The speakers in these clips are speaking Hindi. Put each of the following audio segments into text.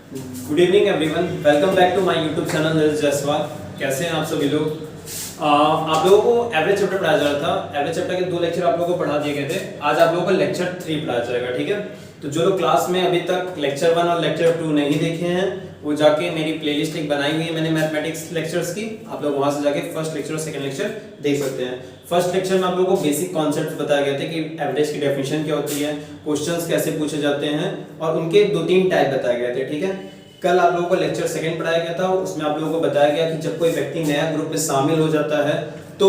Good evening everyone, welcome back to my YouTube channel Jaswal. कैसे हैं आप सभी लोग? आप लोगों को एवरेज चैप्टर पढ़ाया जा रहा था। एवरेज चैप्टर के 2 लेक्चर आप लोगों को पढ़ा दिए गए थे। आज आप लोगों को लेक्चर 3 पढ़ाया जाएगा, ठीक है? तो जो लोग क्लास में अभी तक लेक्चर 1 और लेक्चर 2 नहीं देखे हैं, वो जाके मेरी प्लेलिस्ट एक बनाई हुई है मैंने मैथमेटिक्स लेक्चर्स की, आप लोग वहां से जाके फर्स्ट लेक्चर और सेकंड लेक्चर देख सकते हैं। फर्स्ट लेक्चर में आप लोगों को बेसिक कॉन्सेप्ट बताया गया था कि एवरेज की डेफिनेशन क्या होती है, क्वेश्चंस कैसे पूछे जाते हैं और उनके 2-3 टाइप बताए गए थे, ठीक है? कल आप लोगों को लेक्चर सेकंड पढ़ाया गया था, उसमें आप लोगों को बताया गया कि जब कोई व्यक्ति नया ग्रुप में शामिल हो जाता है तो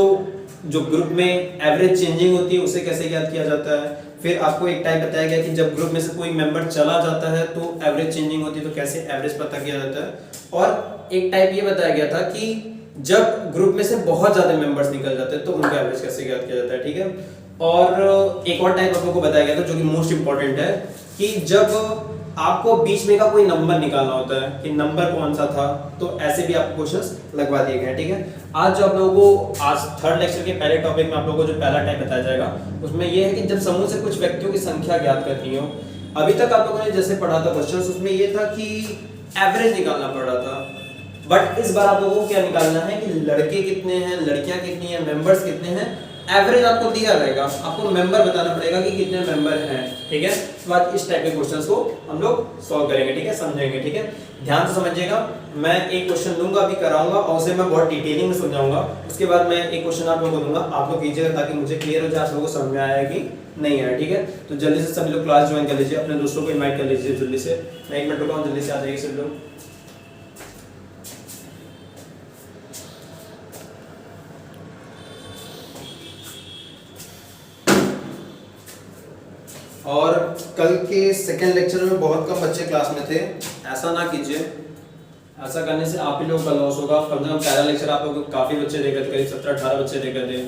जो ग्रुप में एवरेज चेंजिंग होती है उसे कैसे ज्ञात किया जाता है। फिर आपको एक टाइप बताया गया कि जब ग्रुप में से कोई मेंबर चला जाता है तो एवरेज चेंजिंग होती है, तो कैसे एवरेज पता किया जाता है। और एक टाइप ये बताया गया था कि जब ग्रुप में से बहुत ज्यादा मेंबर्स निकल जाते हैं तो उनका एवरेज कैसे ज्ञात किया जाता है, ठीक है? और एक और टाइप आप लोगों को बताया गया था जो कि मोस्ट इंपॉर्टेंट है कि जब आपको बीच में का कोई नंबर निकालना होता है कि नंबर कौन सा था, तो ऐसे भी आपको क्वेश्चंस लगवा दिए गए, ठीक है? आज जो आप लोगों को आज थर्ड लेक्चर के पहले टॉपिक में आप लोगों को जो पहला टाइप बताया जाएगा उसमें ये है कि जब समूह से कुछ व्यक्तियों की संख्या ज्ञात करनी हो। अभी तक आप लोगों ने जैसे पढ़ा था क्वेश्चंस, उसमें ये था कि एवरेज निकालना पड़ रहा था, बट इस बार आप लोगों को क्या निकालना है कि लड़के कितने हैं, लड़कियां कितनी हैं, मेंबर्स कितने हैं। एवरेज आपको दिया रहेगा, आपको मेंबर बताना पड़ेगा कि कितने मेंबर हैं, ठीक है? तो आज इस टाइप के क्वेश्चंस को हम लोग सॉल्व करेंगे, ठीक है? समझेंगे, ठीक है? ध्यान से समझिएगा। मैं एक क्वेश्चन दूंगा, अभी कराऊंगा और उसे मैं बहुत डिटेलिंग में समझाऊंगा। उसके बाद मैं एक क्वेश्चन आप लोगों को दूंगा, आप लोग कीजिएगा ताकि मुझे क्लियर हो जाए आप लोगों को समझ में आया कि नहीं आया, ठीक है? तो जल्दी से सभी लोग क्लास ज्वाइन कर लीजिए, अपने दोस्तों को इनवाइट कर लीजिए जल्दी से। मैं 1 मिनट रुका हूं, जल्दी से आ जाइए सभी लोग। और कल के सेकंड लेक्चर में बहुत कम बच्चे क्लास में थे, ऐसा ना कीजिए। ऐसा करने से आप ही लोग का लॉस होगा। कम से कम पहला लेक्चर आप लोग काफी बच्चे देख रहे थे, करीब 17-18 बच्चे देख रहे थे।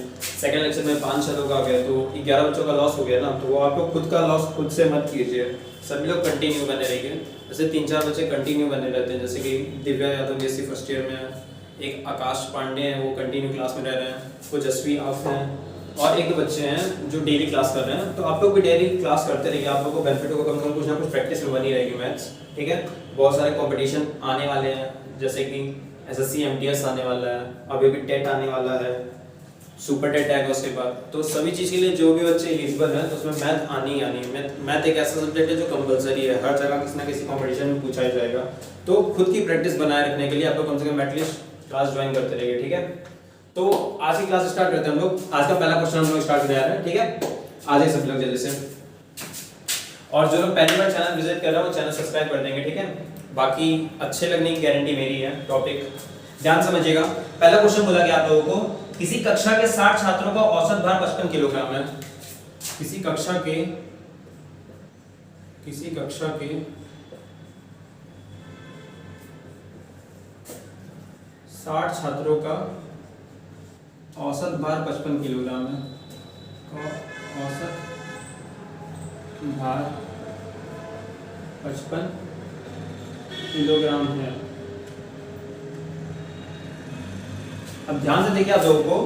सेकंड लेक्चर में 5-6 लोग आ गए, तो 11 बच्चों का लॉस हो गया ना। तो वो आप लोग खुद का लॉस खुद से मत कीजिए, सभी लोग कंटिन्यू बने रहिए। जैसे 3-4 बच्चे कंटिन्यू बने रहते हैं, जैसे कि Divya Yadav BSc first year में है, एक आकाश पांडे हैं वो कंटिन्यू क्लास में रह रहे हैं, कुछ जसवी आप हैं और एक 2 बच्चे हैं जो डेली क्लास कर रहे हैं। तो आप लोग भी डेली क्लास करते रहिए, आप लोगों को बेनिफिट होगा, कम से कम कुछ ना कुछ प्रैक्टिस में बनी रहेगी मैथ्स, ठीक है? बहुत सारे कंपटीशन आने वाले हैं, जैसे कि एसएससी एमटीएस आने वाला है, अभी भी टेट आने वाला है, सुपर टेट आएगा उसके बाद। तो सभी चीज़ के लिए जो भी बच्चे एलिजिबल हैं तो उसमें मैथ आनी ही आनी है। मैथ एक ऐसा सब्जेक्ट है जो कंपलसरी है, हर जगह किसी ना किसी कंपटीशन में पूछा ही जाएगा। तो खुद की प्रैक्टिस बनाए रखने के लिए आप लोग कम से कम एटलीस्ट क्लास ज्वाइन करते रहिए, ठीक है? तो आज की क्लास स्टार्ट करते हैं हम लोग। आज का पहला क्वेश्चन हम लोग स्टार्ट करने जा रहे हैं, ठीक है? आ जाइए सब लोग जल्दी से। और जो लोग पहली बार चैनल विजिट कर रहे हैं वो चैनल सब्सक्राइब कर देंगे, ठीक है? बाकी अच्छे लगने की गारंटी मेरी है। टॉपिक ध्यान समझिएगा। पहला क्वेश्चन बोला गया आप लोगों को, किसी कक्षा के 60 छात्रों का औसत भार 55 किलोग्राम है। किसी कक्षा के 60 छात्रों का औसत भार 55 किलोग्राम है। औसत भार 55 किलोग्राम है। अब ध्यान से देखिए, आप लोगों को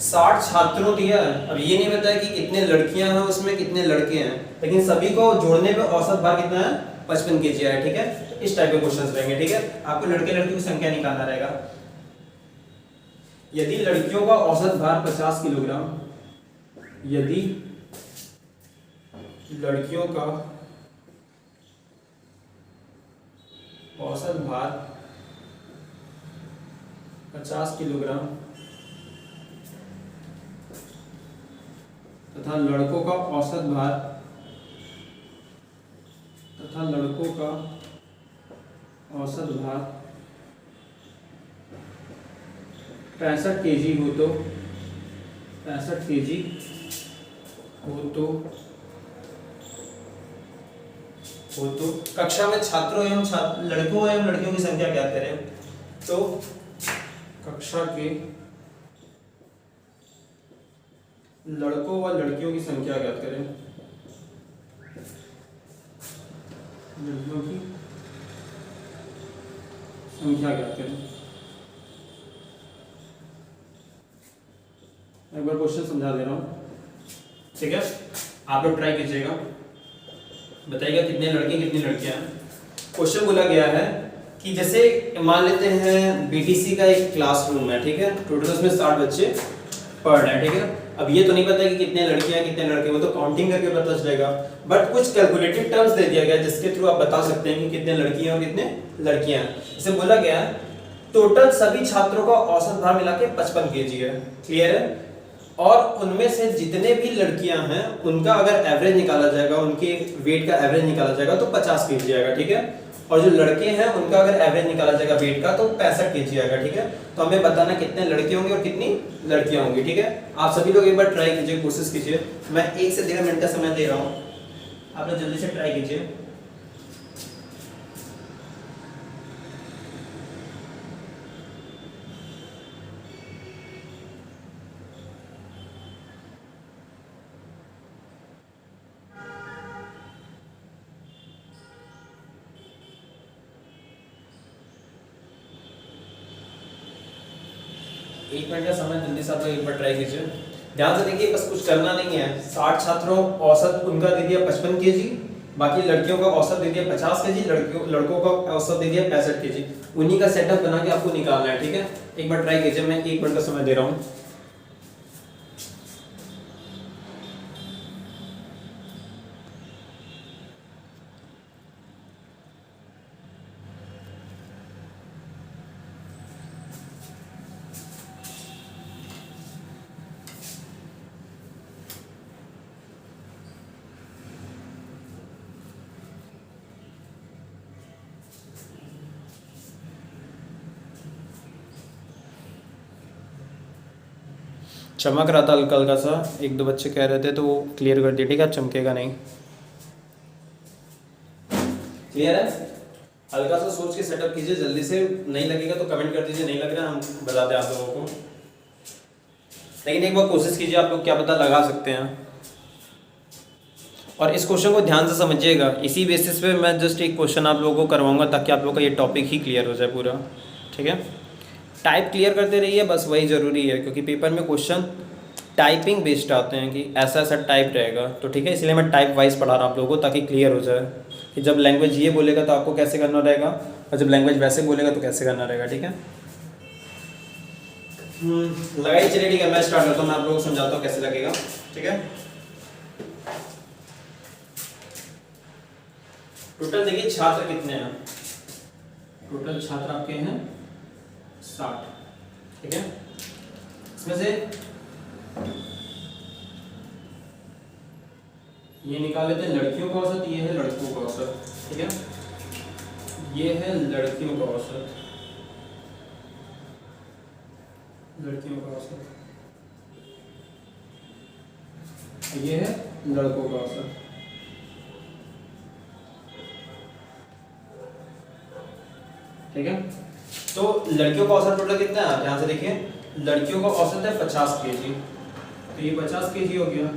60 छात्रों दिया है। अब ये नहीं बताया कि कितने लड़कियां हैं उसमें कितने लड़के हैं, लेकिन सभी को जोड़ने पे औसत भार कितना है? 55 केजी है, ठीक है? तो इस टाइप के क्वेश्चंस रहेंगे, ठीक है? आपको लड़के लड़कियों की संख्या निकालना रहेगा। यदि लड़कियों का औसत भार 50 किलोग्राम, यदि लड़कियों का औसत भार 50 किलोग्राम तथा लड़कों का औसत भार 65 केजी हो तो 65 केजी हो तो कक्षा में छात्रों एवं लड़कों एवं लड़कियों की संख्या ज्ञात करें। तो कक्षा के लड़कों व लड़कियों की संख्या ज्ञात करें। लड़कियों की संख्या ज्ञात करें। एक बार क्वेश्चन समझा दे रहा हूं, ठीक है? आप लोग ट्राई कीजिएगा, बताइएगा कितने लड़के कितनी लड़कियां हैं। क्वेश्चन बोला गया है कि जैसे मान लेते हैं बीटीसी का एक क्लासरूम है, ठीक है, टोटल उसमें 60 बच्चे पढ़ रहे हैं, ठीक है। अब ये तो नहीं पता कि कितने लड़कियां कितने लड़के, वो तो काउंटिंग करके पता चलेगा, बट कुछ कैलकुलेटेड टर्म्स दे दिया गया जिसके थ्रू आप बता सकते हैं कि कितने लड़कियां और कितने लड़कियां हैं। जैसे बोला गया टोटल सभी छात्रों का औसत भार मिला के 55 केजी है, क्लियर है, और उनमें से जितने भी लड़कियां हैं उनका अगर एवरेज निकाला जाएगा, उनके वेट का एवरेज निकाला जाएगा तो 50 केजी आएगा, ठीक है, और जो लड़के हैं उनका अगर एवरेज निकाला जाएगा वेट का तो 65 केजी आएगा, ठीक है। तो हमें बताना कितने लड़के होंगे और कितनी लड़कियां होंगी, ठीक है। आप सभी लोग एक बार ट्राई कीजिए, कोशिश कीजिए, मैं 1 से 1.5 मिनट का समय दे रहा हूँ, आप लोग जल्दी से ट्राई कीजिए। एक मिनट का समय, जल्दी से आप लोग एक बार ट्राई कीजिए। ध्यान से देखिए, बस कुछ करना नहीं है। 60 छात्रों औसत उनका दे दिया 55 केजी, बाकी लड़कियों का औसत दे दिया 50 केजी, लड़कों का औसत दे दिया 65 केजी। उन्हीं का सेटअप बना के आपको निकालना है, ठीक है। एक बार ट्राई कीजिए, मैं 1 मिनट का समय दे रहा हूँ। चमक रहा था हल्का हल्का सा, 1-2 बच्चे कह रहे थे तो वो क्लियर कर दिया, ठीक है। अब चमकेगा नहीं, क्लियर है। हल्का सा सोच के सेटअप कीजिए, जल्दी से। नहीं लगेगा तो कमेंट कर दीजिए, नहीं लग रहा हम बता दें आप लोगों को, लेकिन एक बार कोशिश कीजिए, आप लोग क्या पता लगा सकते हैं। और इस क्वेश्चन को ध्यान से समझिएगा, इसी बेसिस पे मैं जस्ट एक क्वेश्चन आप लोगों को करवाऊंगा ताकि आप लोग का ये टॉपिक ही क्लियर हो जाए पूरा, ठीक है। टाइप क्लियर करते रहिए, बस वही ज़रूरी है, क्योंकि पेपर में क्वेश्चन टाइपिंग बेस्ड आते हैं कि ऐसा ऐसा टाइप रहेगा, तो ठीक है, इसलिए मैं टाइप वाइज पढ़ा रहा हूँ आप लोगों को ताकि क्लियर हो जाए कि जब लैंग्वेज ये बोलेगा तो आपको कैसे करना रहेगा, और जब लैंग्वेज वैसे बोलेगा तो कैसे करना रहेगा, ठीक है। लगाइए, चलिए ठीक है, मैं स्टार्ट करता हूँ, मैं आप लोगों को समझाता हूँ कैसे लगेगा, ठीक है। टोटल देखिए छात्र कितने हैं, टोटल छात्र आपके हैं 60, ठीक है। इसमें से ये निकाल लेते हैं लड़कियों का औसत, ये है लड़कों का औसत, ठीक है। ये है लड़कियों का औसत, लड़कियों का औसत, ये है लड़कों का औसत, ठीक है। तो लड़कियों का औसत टोटल कितना है, ध्यान से देखिए, लड़कियों का औसत है 50 केजी, तो ये 50 केजी हो गया,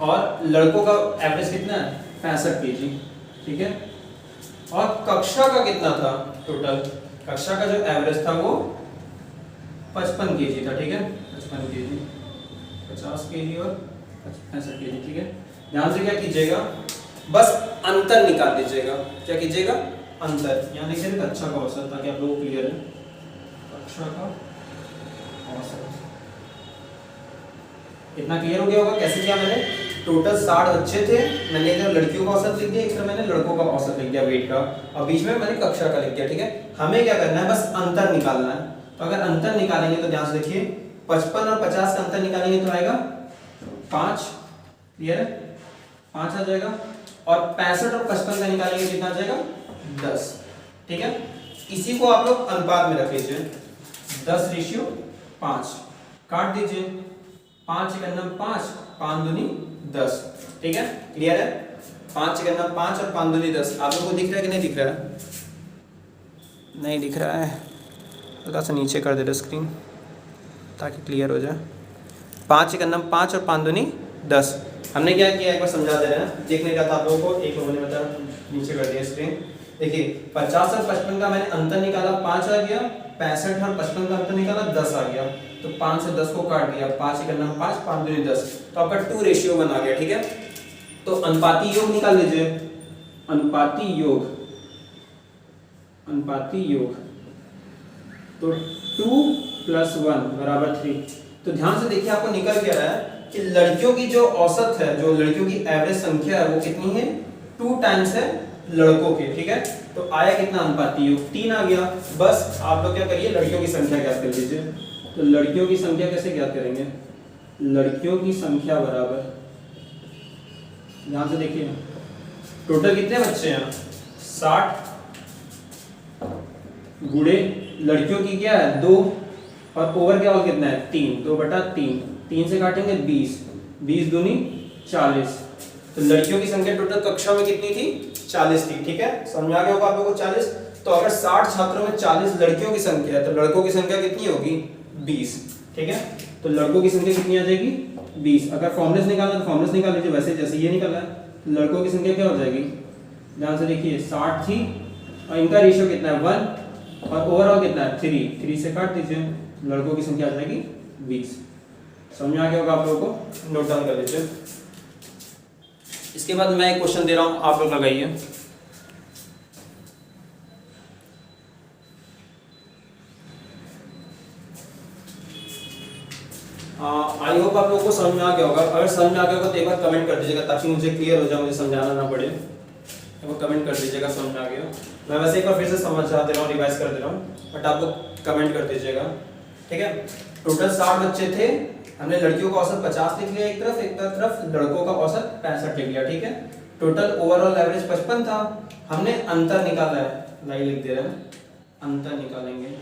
और लड़कों का एवरेज कितना है 65 केजी, ठीक है। और कक्षा का कितना था टोटल, कक्षा का जो एवरेज था वो 55 केजी था, ठीक है, 55 केजी, 50 केजी और 65 केजी, ठीक है। ध्यान से क्या कीजिएगा, बस अंतर निकाल दीजिएगा, क्या कीजिएगा, अंतर, यहाँ लिखिए कक्षा का औसत ताकि आप लोगों को क्लियर है, कक्षा का औसत। इतना क्लियर हो गया होगा कैसे किया मैंने। टोटल 60 बच्चे थे, मैंने इधर लड़कियों का औसत लिख दिया, इधर मैंने लड़कों का औसत लिख दिया वेट का, और बीच में मैंने कक्षा का लिख दिया, ठीक है। हमें क्या करना है, बस अंतर निकालना है। तो अगर अंतर निकालेंगे तो ध्यान से देखिए, 55 और 50 का अंतर निकालेंगे तो आएगा 5, क्लियर है, 5 आ जाएगा, और 65 और 55 का निकालेंगे कितना आ जाएगा 10, ठीक है। इसी को आप लोग अनुपात में रख लीजिए, 10:5, काट दीजिए, 5 × 5, 5 दूनी 10, ठीक है, क्लियर है। 5 × 5 और 5 दूनी 10, आप लोगों को दिख रहा है कि नहीं दिख रहा है, नहीं दिख रहा है, थोड़ा सा नीचे कर दे रहे स्क्रीन ताकि क्लियर हो जाए। 5 × 5 और 5 दूनी 10, हमने क्या किया एक बार समझा दे रहे हैं, देखने का था आप लोगों को, एक लोगों ने बताया, नीचे कर दिया स्क्रीन। देखिए 50 और 55 का मैंने अंतर निकाला 5 आ गया, 65 और 55 का अंतर निकाला 10 आ गया, तो 5 से 10 को काट दिया, 5 × 5, 5 दूनी 10, तो आपका 2:1 आ गया, ठीक है। तो अनुपाती योग निकाल लीजिए, अनुपाती योग अनुपाती योग, तो 2 + 1 = 3। तो ध्यान से देखिए आपको निकल क्या रहा है कि लड़कियों की जो औसत है, जो लड़कियों की एवरेज संख्या है वो कितनी है, 2 टाइम्स है लड़कों की, ठीक है। तो आया कितना, अनुपाती योग 3 आ गया। बस आप लोग क्या करिए, लड़कियों की संख्या ज्ञात कर लीजिए। तो लड़कियों की संख्या कैसे ज्ञात करेंगे, लड़कियों की संख्या बराबर, ध्यान से देखिए टोटल कितने बच्चे हैं, 60 गुणे लड़कियों की क्या है 2, और ओवर क्या और कितना है 3, 2/3, 3 से काटेंगे 20, 20 दूनी 40। तो लड़कियों की संख्या टोटल कक्षा में कितनी थी, 40 थी, ठीक है। समझ में आ गया होगा आप लोगों को 40। तो अगर 60 छात्रों में 40 लड़कियों की संख्या है तो लड़कों की संख्या कितनी होगी, 20, ठीक है। तो लड़कों की संख्या कितनी आ जाएगी, 20। अगर फॉर्मूलेस निकालना तो फॉर्मूलेस निकाल लीजिए, वैसे जैसे ये निकल रहा है। तो लड़कों की संख्या क्या हो जाएगी, ध्यान से देखिए 60 थी और इनका रेशियो कितना है 1, और ओवरऑल कितना है 3 से काट दीजिए, लड़कों की संख्या आ जाएगी 20। समझ में आ गया होगा आप लोगों को, नोट डाउन कर लीजिए। इसके बाद मैं एक क्वेश्चन दे रहा हूं, आप लोग लगाइए। आई होप आप लोगों को समझ में आ गया होगा। अगर समझ में आ गया होगा तो एक बार कमेंट कर दीजिएगा ताकि मुझे क्लियर हो जाए, मुझे समझाना ना पड़े। एक बार कमेंट कर दीजिएगा समझ में आ गया। मैं वैसे एक बार फिर से समझा दे रहा हूँ, रिवाइज कर दे रहा हूँ, बट आप लोग कमेंट कर दीजिएगा, ठीक है। टोटल 60 बच्चे थे, हमने लड़कियों का औसत 50 लिख लिया एक तरफ लड़कों का औसत 65 लिख लिया, ठीक है। टोटल ओवरऑल एवरेज 55 था, हमने अंतर निकाला है, नहीं लिख दे रहे हैं, अंतर निकालेंगे,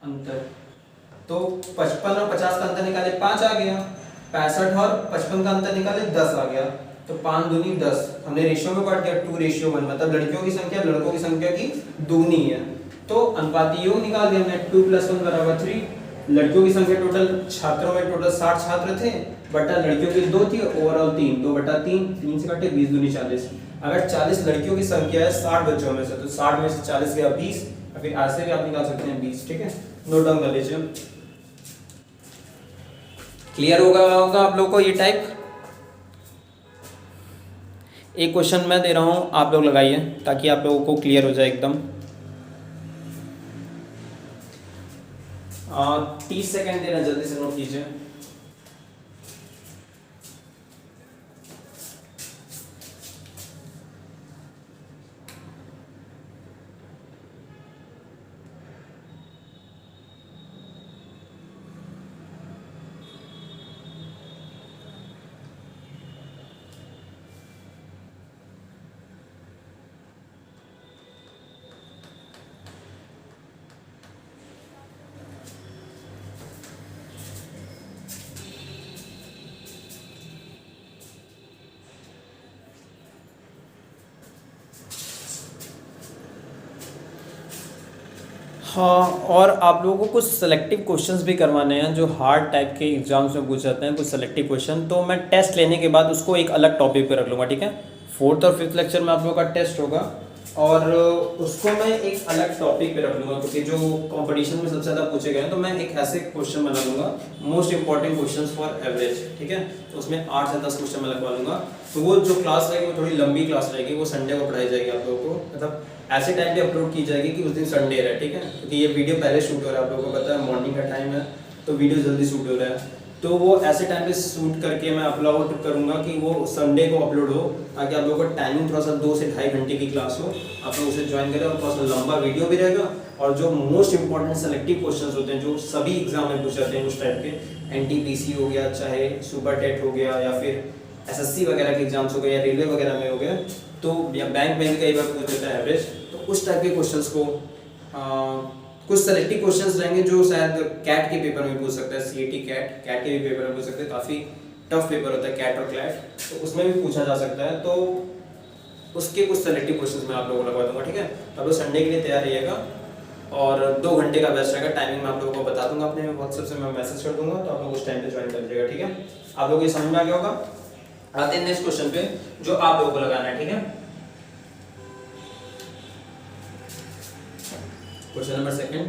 अंतर। तो 55 और 50 का अंतर निकाले 5 आ गया, 65 और 55 का अंतर निकाले 10 आ गया। तो 5 दूनी 10, हमने रेशियो में काट दिया 2:1, मतलब लड़कियों की संख्या लड़कों की संख्या की दूनी है। तो अनुपाती योग निकाल दिया हमने, 2 + 1 = 3। लड़कियों की संख्या टोटल छात्रों में टोटल 60 छात्र थे, बटा लड़कियों की 2 थी, ओवरऑल 3, 2/3, 3 से काटे 20 दूनी 40। अगर 40 लड़कियों की संख्या है 60 बच्चों में से, तो 60 में से 40 गया 20, या फिर ऐसे भी आप निकाल सकते हैं 20, ठीक है। नोट डाउन कर लीजिए। क्लियर होगा आप लोगों को ये टाइप। एक क्वेश्चन मैं दे रहा हूं, आप लोग लगाइए ताकि आप लोगों को क्लियर हो जाए एकदम। 30 सेकंड देना, जल्दी से नोट कीजिए। हाँ, और आप लोगों को कुछ सेलेक्टिव क्वेश्चंस भी करवाने हैं जो हार्ड टाइप के एग्जाम्स में पूछ जाते हैं, कुछ सेलेक्टिव क्वेश्चन। तो मैं टेस्ट लेने के बाद उसको एक अलग टॉपिक पे रख लूँगा, ठीक है। 4th और 5th लेक्चर में आप लोगों का टेस्ट होगा और उसको मैं एक अलग टॉपिक पे रख लूँगा, क्योंकि जो कंपटीशन में सबसे ज़्यादा पूछे गए हैं, तो मैं एक ऐसे क्वेश्चन बना लूँगा, most important question for average, ठीक है। तो उसमें 8 से 10 क्वेश्चन मैं लगवा लूँगा। तो वो जो क्लास रहेगी वो थोड़ी लंबी क्लास रहेगी, वो संडे को पढ़ाई जाएगी आप लोगों को, मतलब ऐसे टाइम पे अपलोड की जाएगी कि उस दिन संडे है, ठीक है। क्योंकि ये वीडियो पहले शूट हो रहा है, आप लोगों को पता है मॉर्निंग का टाइम है, तो वीडियो जल्दी शूट हो रहा है। तो वो ऐसे टाइम पे शूट करके मैं अपलोड करूँगा कि वो संडे को अपलोड हो, ताकि आप लोगों का टाइमिंग थोड़ा सा 2 से 2.5 घंटे की क्लास हो, आप लोग उसे ज्वाइन करें। और थोड़ा सा लंबा वीडियो भी रहेगा, और जो मोस्ट इंपॉर्टेंट सेलेक्टिव क्वेश्चन होते हैं जो सभी एग्जाम में पूछ जाते हैं उस टाइप के, NTPC हो गया, चाहे सुपर टेट हो गया, या फिर SSC वगैरह के एग्जाम्स हो गए, या रेलवे वगैरह में हो गया, तो या बैंक में भी कई बार पूछ देता है एवरेज। तो उस टाइप के क्वेश्चंस को कुछ सेलेक्टिव क्वेश्चंस रहेंगे जो शायद कैट के पेपर में पूछ सकता है, CAT कैट के भी पेपर में पूछ सकते हैं, काफ़ी टफ पेपर होता है कैट और क्लैट, तो उसमें भी पूछा जा सकता है। तो उसके कुछ सेलेक्टिव क्वेश्चंस मैं आप लोगों को लगवा दूंगा, ठीक है। तो आप लोग संडे के लिए तैयार रहिएगा, और 2 घंटे का बैच रहेगा, टाइमिंग मैं आप लोगों को बता दूंगा, अपने व्हाट्सएप से मैं मैसेज कर दूंगा, तो आप लोग उस टाइम पे ज्वाइन कर लीजिएगा, ठीक है। आप लोग ये समझ में आ गया होगा। आते हैं नेक्स्ट क्वेश्चन पे जो आप लोगों को लगाना है, ठीक है। Question number 2।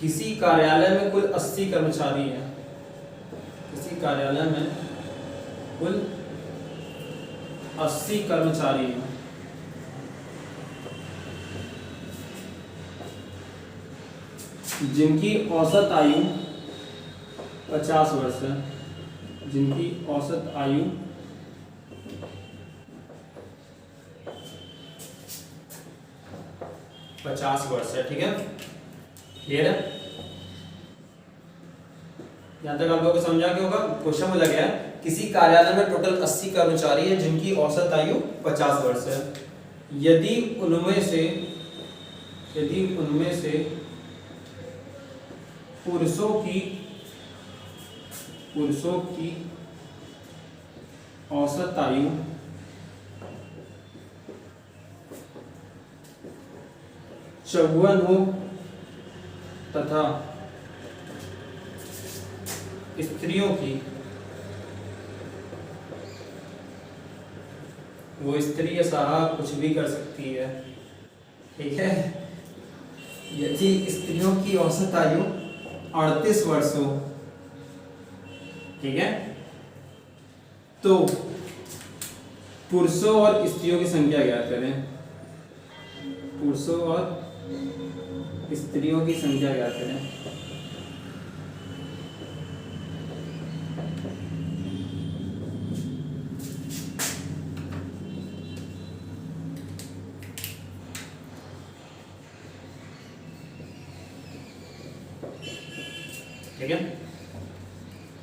किसी कार्यालय में कुल 80 कर्मचारी हैं, किसी कार्यालय में कुल 80 कर्मचारी हैं, जिनकी औसत आयु 50 वर्ष है, जिनकी औसत आयु 50 वर्ष है। ठीक है, क्लियर है? यहां तक आप लोगों को समझा क्या होगा? क्वेश्चन बोला गया है किसी कार्यालय में टोटल 80 कर्मचारी हैं जिनकी औसत आयु 50 वर्ष है। यदि उनमें से पुरुषों की औसत आयु 54 हो तथा स्त्रियों की, वो स्त्री या साहब कुछ भी कर सकती है, ठीक है, यदि स्त्रियों की औसत आयु 38 वर्ष हो, ठीक है, तो पुरुषों और स्त्रियों की संख्या ज्ञात करें। पुरुषों और स्त्रियों की संख्या ज्ञात करें। ठीक है,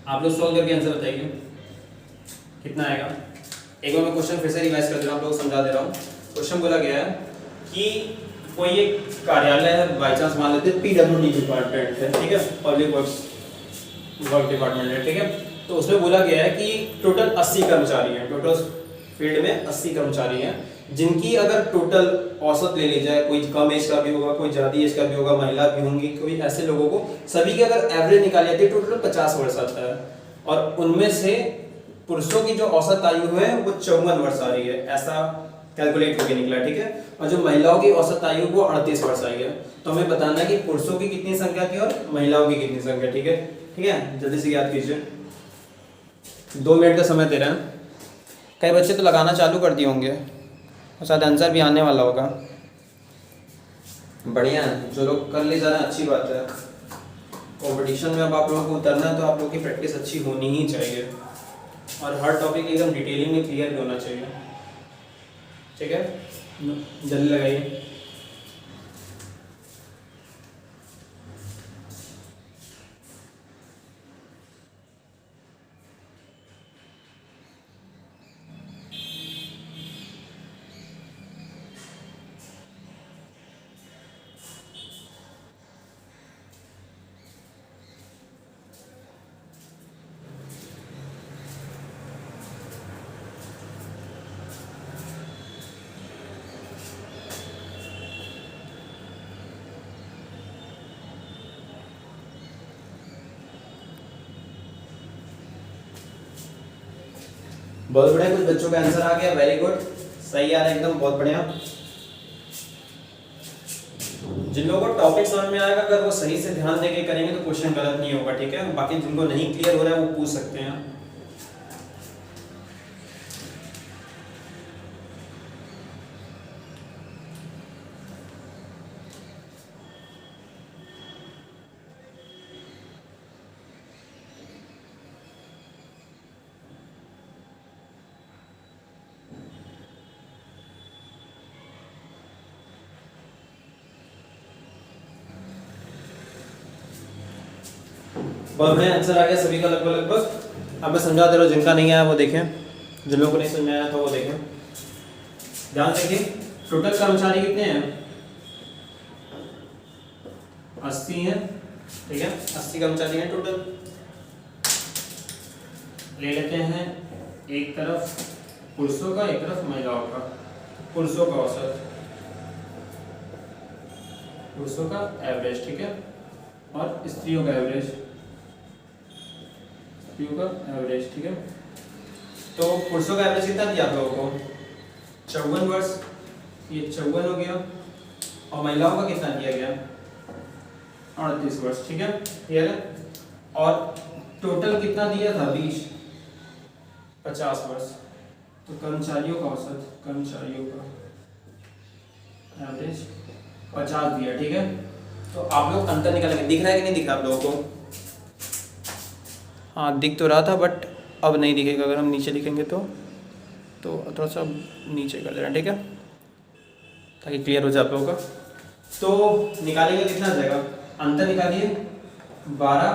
आप लोग सॉल्व करके आंसर बताइए कितना आएगा। एक बार मैं क्वेश्चन फिर से रिवाइज कर दे रहा हूँ, आप लोग समझा दे रहा हूँ। क्वेश्चन बोला गया है कि कोई एक कार्यालय है, बाई चांस मान लेते हैं PWD डिपार्टमेंट है, ठीक है, पब्लिक वर्क डिपार्टमेंट है, ठीक है। तो उसमें बोला गया है कि टोटल 80 कर्मचारी हैं, टोटल फील्ड में 80 कर्मचारी हैं, जिनकी अगर टोटल औसत ले ली जाए, कोई कम एज का भी होगा, कोई ज़्यादा एज का भी होगा, महिला भी होंगी, कोई ऐसे लोगों को सभी की अगर एवरेज निकाली जाती है टोटल 50 वर्ष आता है, और उनमें से पुरुषों की जो औसत आयु है वो 54 वर्ष आ रही है, ऐसा कैलकुलेट होकर निकला, ठीक है। और जो महिलाओं की औसत आयु वो 38 वर्ष आई है। तो हमें बताना है कि पुरुषों की कितनी संख्या थी और महिलाओं की कितनी संख्या, ठीक है। ठीक है, जल्दी से याद कीजिए, 2 मिनट का समय दे रहे हैं। कई बच्चे तो लगाना चालू कर दिए होंगे और शायद आंसर भी आने वाला होगा। बढ़िया है, जो लोग कर ले जा रहे हैं अच्छी बात है। कंपटीशन में अब आप लोगों को उतरना है तो आप लोगों की प्रैक्टिस अच्छी होनी ही चाहिए और हर टॉपिक एकदम डिटेलिंग में क्लियर भी होना चाहिए, ठीक है। जल्दी लगाइए। बहुत बढ़िया, कुछ बच्चों का आंसर आ गया, वेरी गुड, सही आ रहा है एकदम, बहुत बढ़िया। जिन लोगों को टॉपिक समझ में आएगा, अगर वो सही से ध्यान देके करेंगे तो क्वेश्चन गलत नहीं होगा, ठीक है। बाकी जिनको नहीं क्लियर हो रहा है वो पूछ सकते हैं। बहुत बढ़िया, आंसर आ गया सभी का लगभग लगभग। अब मैं समझा दे रहा हूँ, जिनका नहीं आया वो देखें, जिन लोगों को नहीं समझ में आया था वो देखें। ध्यान देखिए, टोटल कर्मचारी कितने हैं? 80 हैं, ठीक है, 80 कर्मचारी हैं टोटल। ले लेते हैं एक तरफ पुरुषों का, एक तरफ महिलाओं का। पुरुषों का औसत, पुरुषों का एवरेज, ठीक है, और स्त्रियों का एवरेज, स्त्रियों का एवरेज, ठीक है। तो पुरुषों का एवरेज कितना दिया आप लोगों को? 54 वर्ष, ये 54 हो गया, और महिलाओं का कितना दिया गया? 38 वर्ष, ठीक है, क्लियर है। और टोटल कितना दिया था 20, 50 वर्ष। तो कर्मचारियों का औसत, कर्मचारियों का एवरेज 50 दिया, ठीक है। तो आप लोग अंतर निकालेंगे, दिख रहा है कि नहीं दिख रहा आप लोगों को? हाँ दिख तो रहा था बट अब नहीं दिखेगा, अगर हम नीचे लिखेंगे तो थोड़ा सा नीचे कर देना, ठीक है, ताकि क्लियर हो जाए आप लोगों का। तो निकालेंगे कितना आ जाएगा, अंतर निकालिए 12,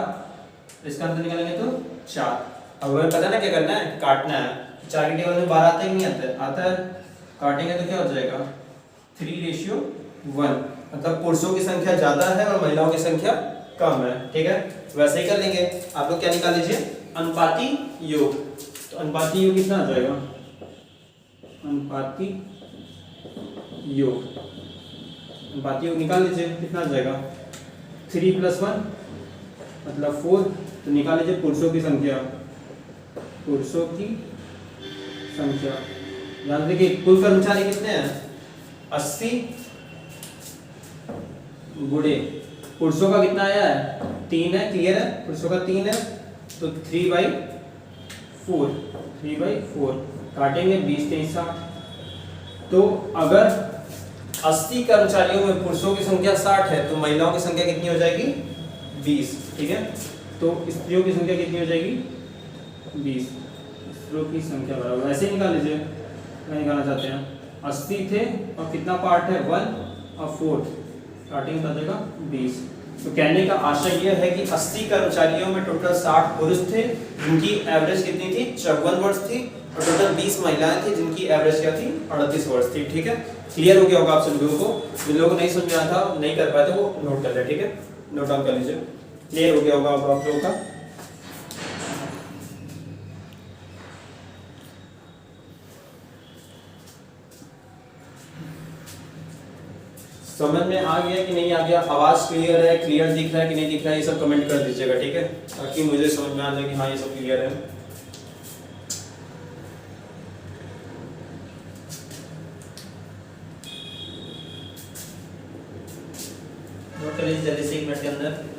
इसका अंतर निकालेंगे तो 4। अब हमें पता ना क्या करना है, काटना है। 4 के टेबल में 12 आता है कि नहीं आता है? आता है। काटेंगे तो क्या हो जाएगा 3:1, मतलब पुरुषों की संख्या ज़्यादा है और महिलाओं की संख्या कम है, ठीक है। वैसे ही कर लेंगे। आप लोग क्या निकाल लीजिए, अनुपाती योग। तो अनुपाती योग कितना आ जाएगा, अनुपाती योग, अनुपाती योग निकाल लीजिए, कितना आ जाएगा 3 + 1 मतलब 4। तो निकाल लीजिए पुरुषों की संख्या, पुरुषों की संख्या। ध्यान देखिए कुल कर्मचारी कितने हैं, 80 गुणे पुरुषों का कितना आया है, 3 है, क्लियर है, पुरुषों का 3 है, तो 3/4, 3/4 काटेंगे 20 23 60। तो अगर 80 कर्मचारियों में पुरुषों की संख्या 60 है तो महिलाओं की संख्या कितनी हो जाएगी 20, ठीक है। तो स्त्रियों की संख्या कितनी हो जाएगी 20, स्त्रियों की संख्या बराबर, ऐसे ही निकाल लीजिए। क्या निकालना चाहते हैं, 80 थे और कितना पार्ट है 1 और 4, काटेंगे तो आ जाएगा 20। तो कहने का आशय यह है कि 80 कर्मचारियों में टोटल 60 पुरुष थे जिनकी एवरेज कितनी थी 54 वर्ष थी, और टोटल 20 महिलाएं थी जिनकी एवरेज क्या थी 38 वर्ष थी, ठीक है। क्लियर हो गया होगा आप सभी लोगों को। जिन लोगों को नहीं समझ में आया था, नहीं कर पाए थे, वो नोट कर ले, ठीक है, नोट डाउन कर लीजिए। क्लियर हो गया होगा आप लोगों का। समझ में आ गया कि नहीं आ गया, आवाज क्लियर है, क्लियर दिख रहा है कि नहीं दिख रहा है, ये सब कमेंट कर दीजिएगा, ठीक है, ताकि मुझे समझ में आ जाए कि हाँ ये सब क्लियर है। नोट कर लीजिए जल्दी से 1 मिनट के अंदर।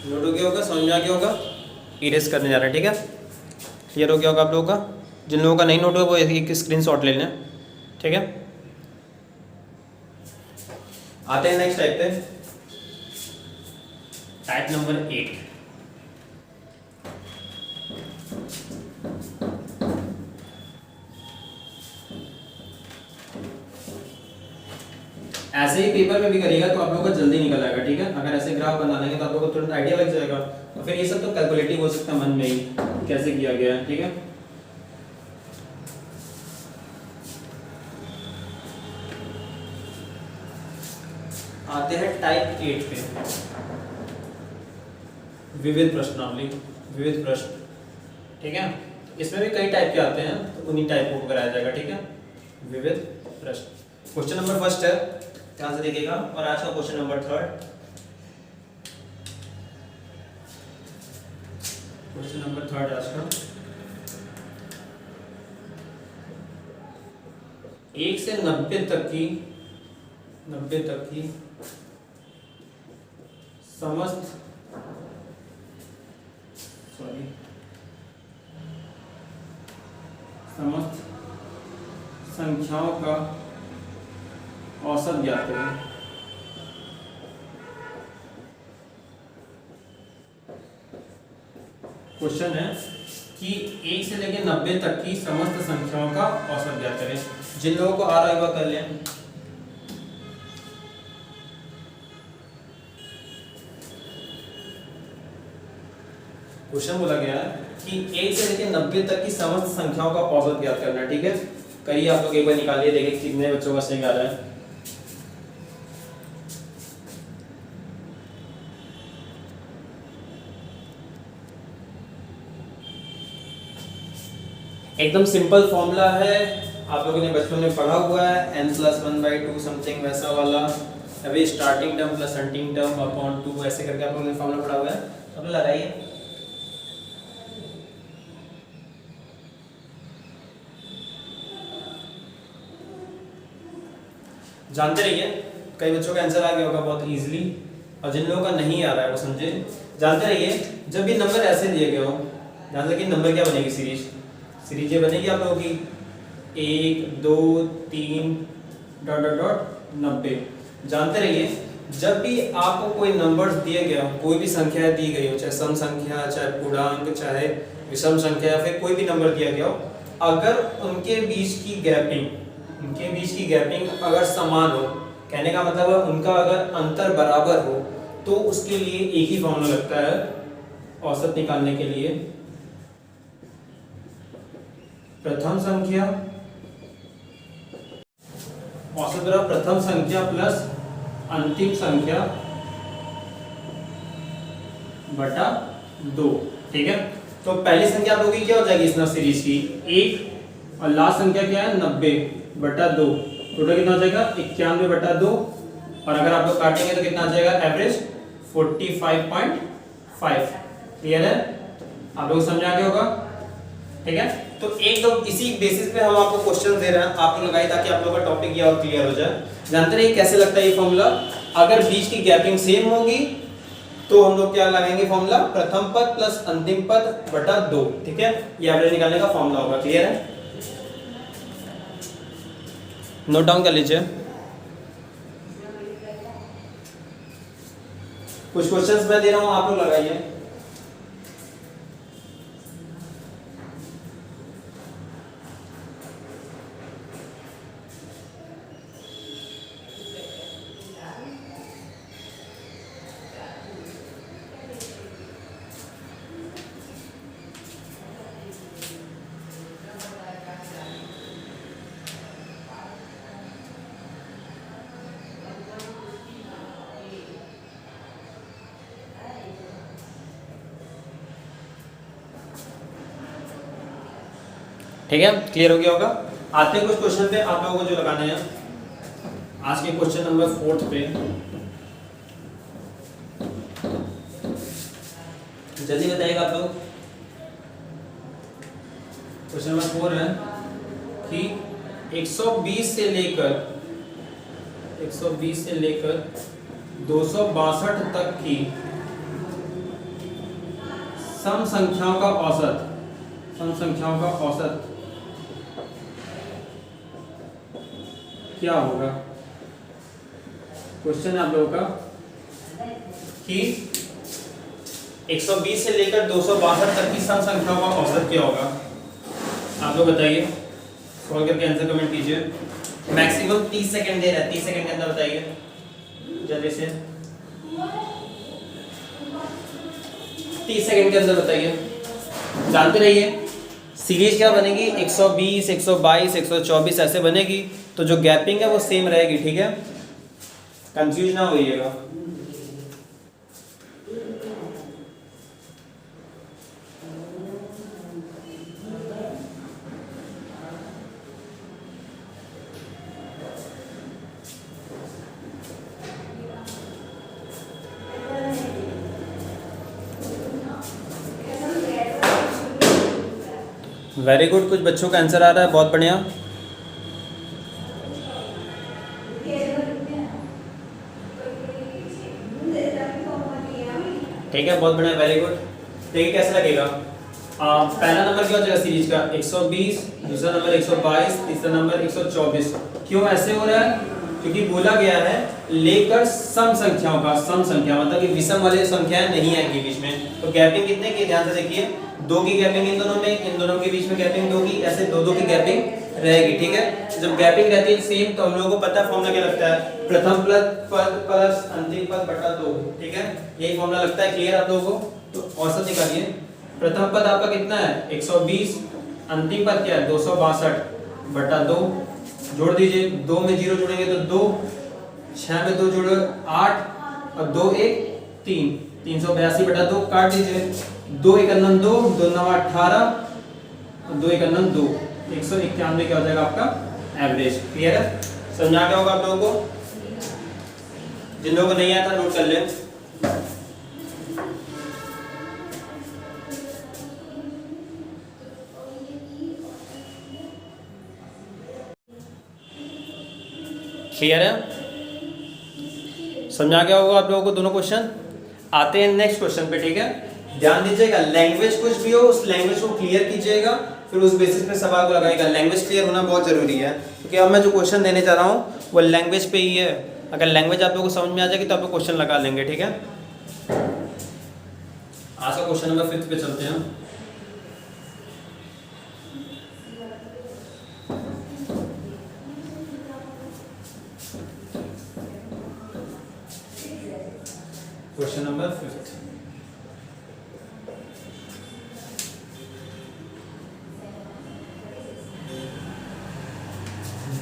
नोट हो गया होगा, समझ में आ गया होगा। इरेज करने जा रहे हैं, ठीक है, क्लियर हो गया होगा आप लोगों का। जिन लोगों का नहीं नोट हुआ वो एक स्क्रीनशॉट ले लें, ठीक है। आते हैं नेक्स्ट टाइप पे, टाइप नंबर 8। ऐसे ही पेपर में भी करिएगा तो आप लोगों का जल्दी निकल आएगा, ठीक है। अगर ऐसे ग्राफ बना लेंगे तो आप लोगों को तुरंत आइडिया लग जाएगा, और फिर ये सब तो कैलकुलेटिव हो सकता है मन में ही कैसे किया गया है, ठीक है। आते हैं टाइप 8 पे, विविध प्रश्नावली, विविध प्रश्न, ठीक है। इसमें भी कई टाइप के आते हैं, तो उन्हीं टाइपों को कराया जाएगा, ठीक है। विविध प्रश्न। क्वेश्चन नंबर फर्स्ट है, ध्यान से देखिएगा, और आज का क्वेश्चन नंबर 3, क्वेश्चन नंबर 3 आज का। 1 से 90 तक की समस्त संख्याओं का औसत ज्ञात करें। क्वेश्चन है कि 1 से लेकर 90 तक की समस्त संख्याओं का औसत ज्ञात करें। जिन लोगों को आ रहा है वह कर लें। क्वेश्चन बोला गया है कि 1 से लेकर 90 तक की समस्त संख्याओं का औसत ज्ञात करना है। ठीक है, करिए आप लोग एक बार निकालिए, देखिए कितने बच्चों का सही आ रहा है। एकदम सिंपल फॉर्मूला है, आप लोगों ने बचपन में पढ़ा हुआ है, n+1/2 समथिंग वैसा वाला, अभी starting term plus ending term upon 2 ऐसे करके आप लोगों ने फॉर्मूला पढ़ा हुआ है। अब लगाइए, जानते रहिए, कई बच्चों का आंसर आ गया होगा बहुत इजीली, और जिन लोगों का नहीं आ रहा है वो समझे। जानते रहिए, जब भी नंबर ऐसे दिए गए हो, ध्यान रखिए नंबर क्या बनेगी, सीरीज ये बनेगी आप लोगों की 1 2 3 डॉट डॉट डॉट 90। जानते रहिए, जब भी आपको कोई नंबर्स दिए गए हो, कोई भी संख्या दी गई हो, चाहे सम संख्या, चाहे पूर्णांक, चाहे विषम संख्या, या फिर कोई भी नंबर दिया गया हो, अगर उनके बीच की गैपिंग अगर समान हो, कहने का मतलब है उनका अगर अंतर बराबर हो, तो उसके लिए एक ही फॉर्मूला लगता है औसत निकालने के लिए। प्रथम संख्या औसत बराबर प्रथम संख्या प्लस अंतिम संख्या बटा 2। ठीक है, तो पहली संख्या आप लोगों की क्या हो जाएगी इस सीरीज की 1, और लास्ट संख्या क्या है 90/2। टोटल कितना हो जाएगा 91/2, और अगर आप लोग काटेंगे तो कितना आ जाएगा एवरेज 45.5। क्लियर है, आप लोग समझ आ गया होगा। ठीक है, तो एक दो इसी बेसिस पे हम आपको क्वेश्चन दे रहे हैं, आप लोग लगाइए ताकि आप लोगों का टॉपिक ये और क्लियर हो जाए। जानते रहिए कैसे लगता है ये फॉर्मूला, अगर बीच की गैपिंग सेम होगी तो हम लोग क्या लगाएंगे फॉर्मूला, प्रथम पद प्लस अंतिम पद बटा 2। ठीक है, ये एवरेज निकालने का फॉर्मूला होगा। क्लियर है, नोट डाउन कर लीजिए। कुछ क्वेश्चंस मैं दे रहा हूं, आप लोग लगाइए। ठीक है, क्लियर हो गया होगा। आते हैं कुछ क्वेश्चन पे, आप लोगों को जो लगाने हैं आज के क्वेश्चन नंबर 4 पे। जल्दी बताइएगा आप लोग। क्वेश्चन नंबर 4 है कि 120 से लेकर 262 तक की सम संख्याओं का औसत क्या होगा। क्वेश्चन है आप लोगों का कि 120 से लेकर 262 तक की सम संख्याओं का औसत क्या होगा। आप लोग बताइए, सॉल्व करके आंसर कमेंट कीजिए। मैक्सिमम 30 सेकंड दे रहा है, 30 सेकंड के अंदर बताइए जल्दी से, 30 सेकंड के अंदर बताइए। जानते रहिए सीरीज क्या बनेगी, 120 122 124 ऐसे बनेगी, तो जो गैपिंग है वो सेम रहेगी। ठीक है, कंफ्यूज ना होइएगा। वेरी गुड, कुछ बच्चों का आंसर आ रहा है, बहुत बढ़िया। ठीक है, बहुत बढ़िया, वेरी गुड। देखिए कैसे लगेगा। पहला नंबर क्या हो जाएगा सीरीज का 120, दूसरा नंबर 122, तीसरा नंबर 124। क्यों ऐसे हो रहा है, क्योंकि बोला गया है लेकर सम संख्याओं का, सम संख्या मतलब कि विषम वाले संख्याएं नहीं आएंगी बीच में। तो गैपिंग कितने की, ध्यान से देखिए, 2 की गैपिंग इन दोनों में, इन दोनों के बीच में गैपिंग 2 की, ऐसे 2 2 की गैपिंग रहेगी। ठीक है, जब गैपिंग रहती है सेम, तो हम लोगों को पता है फॉर्मूला क्या लगता है, प्रथम पद प्लस अंतिम पद बटा 2। ठीक है, यही फॉर्मूला लगता है। क्लियर आप लोगों को, तो औसत निकालिए। प्रथम पद आपका कितना है 120, अंतिम पद क्या है 262 बटा 2, जोड़ दीजिए, 2 में 0 जोड़ेंगे तो 2, 6 में 2 जोड़ो 8 और 2 1 3, 382 बटा 2 काट दीजिए, 2 1 2, 2 9 18 और 2 1 2, 191 क्या हो जाएगा आपका एवरेज। क्लियर है? समझा क्या होगा आप लोगों को? जिन लोगों को नहीं आया था नोट कर लें। क्लियर है? समझा क्या होगा आप लोगों को दोनों क्वेश्चन? आते हैं नेक्स्ट क्वेश्चन पे। ठीक है, ध्यान दीजिएगा, लैंग्वेज कुछ भी हो उस लैंग्वेज को क्लियर कीजिएगा, फिर उस बेसिस पे सवाल को लगाएगा। लैंग्वेज क्लियर होना बहुत जरूरी है, क्योंकि अब मैं जो क्वेश्चन देने जा रहा हूँ वो लैंग्वेज पे ही है। अगर लैंग्वेज आप लोगों को समझ में आ जाएगी तो आप लोग क्वेश्चन लगा लेंगे। ठीक है, आज का क्वेश्चन नंबर 5 पे चलते हैं। क्वेश्चन नंबर 5,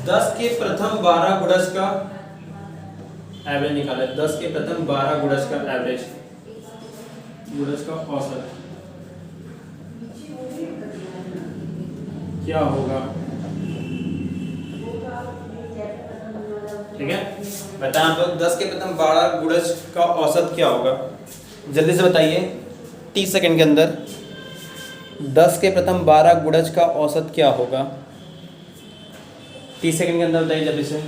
दस के प्रथम 12 गुणज का एवरेज निकाले। 10 के प्रथम 12 गुणज का एवरेज, गुणज का औसत क्या होगा? ठीक है, बताएं आप लोग, 10 के प्रथम 12 गुणज का औसत क्या होगा? जल्दी से बताइए 30 सेकंड के अंदर। 10 के प्रथम 12 गुणज का औसत क्या होगा? 30 सेकंड के अंदर बताइए जल्दी से।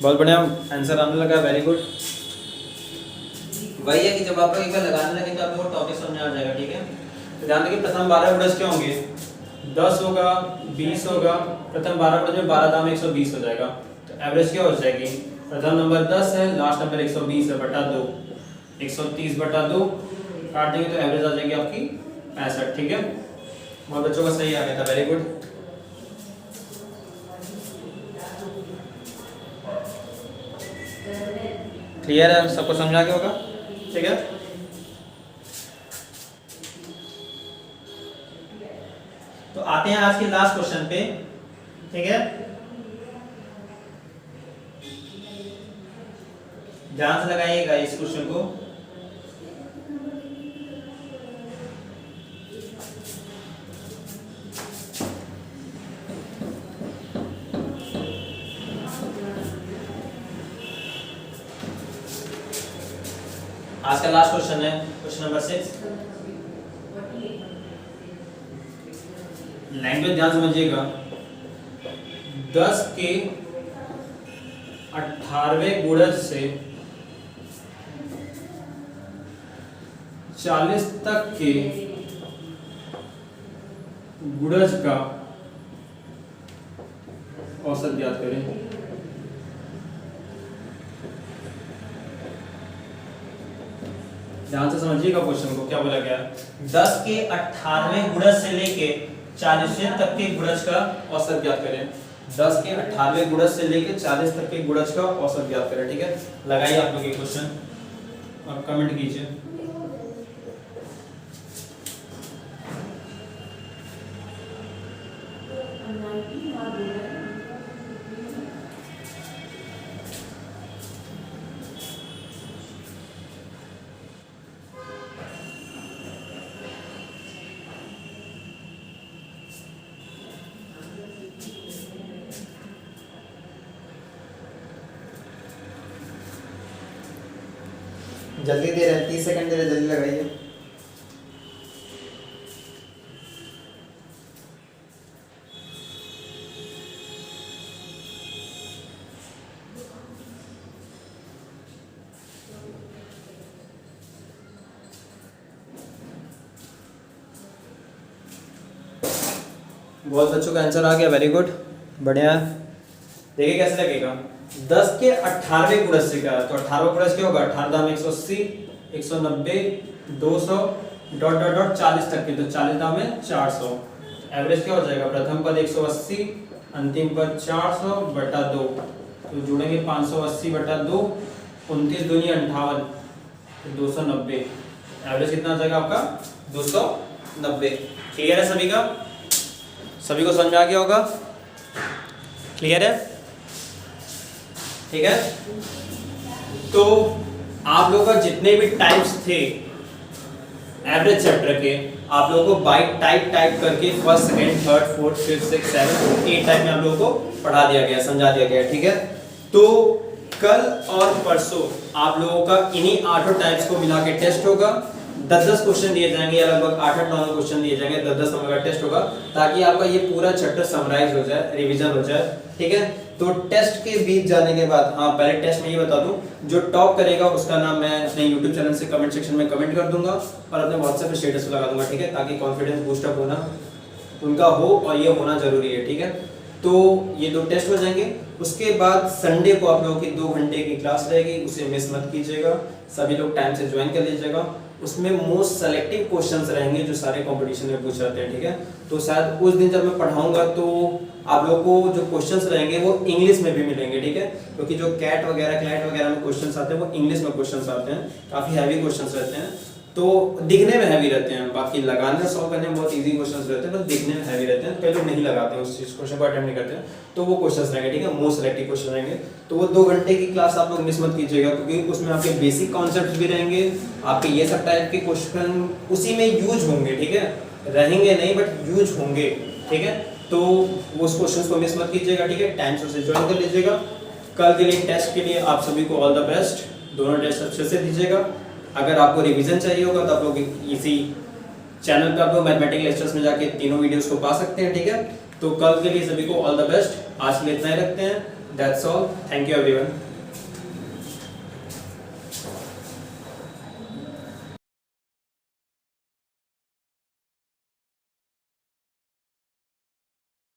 बहुत बढ़िया आंसर आने लगा, वेरी गुड। वही है कि जब आप लोग एक बार लगाने लगे तो आप लोगों को टॉपिक समझ आ जाएगा। ठीक है, तो ध्यान रखिए, प्रथम 12 गुणज क्या होंगे? 10 होगा, 20 होगा। प्रथम 12 गुणज में 12 दाम 120 हो जाएगा, तो एवरेज क्या हो जाएगी? प्रथम नंबर 10 है, लास्ट नंबर 120 है, बटा 2, 130 बटा 2 काट देंगे तो एवरेज आ जाएगी आपकी 65। ठीक है, बहुत बच्चों का सही आ गया था, वेरी गुड। क्लियर है? सबको समझा के होगा? ठीक है, तो आते हैं आज के लास्ट क्वेश्चन पे। ठीक है, ध्यान से लगाइएगा इस क्वेश्चन को। आज का लास्ट क्वेश्चन है क्वेश्चन नंबर 6। लैंग्वेज ध्यान समझिएगा, 10 के 18वें गुणज से 40 तक के गुणज का औसत ज्ञात करें। ध्यान से समझिएगा क्वेश्चन को, क्या बोला गया? 10 के 18वें गुणज से लेके 40वें तक के गुणज का औसत ज्ञात करें। 10 के 18वें गुणज से लेके 40 तक के गुणज का औसत ज्ञात करें। ठीक है, लगाइए आप लोग ये क्वेश्चन और कमेंट कीजिए। जल्दी दे रहे हैं, 30 सेकंड दे रहे हैं, जल्दी लगाइए। बहुत बच्चों का आंसर आ गया, वेरी गुड, बढ़िया। देखिए कैसे लगेगा, 10 के 18वें गुणज से क्या, तो 18वां गुणज क्या होगा, 18 दाम 180, 190, 200 डॉट डॉट डॉट 40 तक के, तो 40 दाम में 400। एवरेज क्या हो जाएगा, प्रथम पद 180, अंतिम पद 400 बटा 2, तो जुड़ेंगे 580 बटा 2, 29 दूनी 58, तो 290। एवरेज कितना आ जाएगा आपका, 290। क्लियर है सभी का, सभी को समझ में आ गया होगा, क्लियर है, ठीक है। तो आप लोगों का जितने भी टाइप्स थे एवरेज चैप्टर के, आप लोगों को बाई टाइप करके first second third fourth fifth six seven 8 type में आप लोगों को पढ़ा दिया गया, समझा दिया गया, ठीक है। तो कल और परसों आप लोगों का इन्हीं 8 टाइप्स को मिला के टेस्ट होगा। 10-10 क्वेश्चन दिए जाएंगे, या लगभग 8-9 क्वेश्चन दिए जाएंगे, 10-10 नंबर का टेस्ट होगा, ताकि आपका ये पूरा चैप्टर समराइज हो जाए, रिवीजन हो जाए, ठीक है। तो टेस्ट के बीच जाने के बाद, हाँ पहले टेस्ट में ये बता दूं, जो टॉप करेगा उसका नाम मैं अपने YouTube चैनल से कमेंट सेक्शन में कमेंट कर दूंगा और अपने WhatsApp पे स्टेटस पे लगा दूंगा, ठीक है, ताकि कॉन्फिडेंस बूस्टअप होना उनका हो, और ये होना जरूरी है, ठीक है। तो ये 2 टेस्ट हो जाएंगे, उसके बाद संडे को आप लोगों की 2 घंटे की क्लास रहेगी, उसे मिस मत कीजिएगा, सभी लोग टाइम से ज्वाइन कर लीजिएगा। उसमें मोस्ट सेलेक्टिव क्वेश्चंस रहेंगे जो सारे कंपटीशन में पूछ जाते हैं, ठीक है। तो शायद उस दिन जब मैं पढ़ाऊंगा तो आप लोगों को जो क्वेश्चंस रहेंगे वो इंग्लिश में भी मिलेंगे, ठीक है, क्योंकि जो कैट वगैरह में क्वेश्चंस आते हैं वो इंग्लिश में क्वेश्चंस आते हैं, काफी हैवी क्वेश्चंस रहते हैं, तो दिखने में हैवी रहते हैं, बाकी लगाने और सॉल्व करने में बहुत इजी क्वेश्चंस रहते हैं, पर दिखने में हैवी रहते हैं, कई लोग नहीं लगाते हैं उस चीज क्वेश्चन को अटेम्प्ट नहीं करते हैं, तो वो क्वेश्चंस रहेंगे, ठीक है, मोस्ट सेलेक्टिव क्वेश्चन रहेंगे। तो वो 2 घंटे की क्लास आप लोग मिस मत कीजिएगा, क्योंकि उसमें आपके बेसिक कॉन्सेप्ट्स भी रहेंगे, आपके ये सब टाइप के क्वेश्चन उसी में यूज होंगे, ठीक है, रहेंगे नहीं बट यूज होंगे, ठीक है। तो उस क्वेश्चंस को मिस मत कीजिएगा, ठीक है, टाइम से उसे ज्वाइन कर लीजिएगा। कल के लिए टेस्ट के लिए आप सभी को ऑल द बेस्ट, दोनों टेस्ट अच्छे से दीजिएगा। अगर आपको रिवीजन चाहिए होगा तो आप लोग इसी चैनल पे आप लोग मैथमेटिक्स लेक्चर्स में जाके तीनों वीडियोस को पा सकते हैं, ठीक है। तो कल के लिए सभी को ऑल द बेस्ट, आज के लिए इतना ही रखते हैं, that's all, thank you everyone.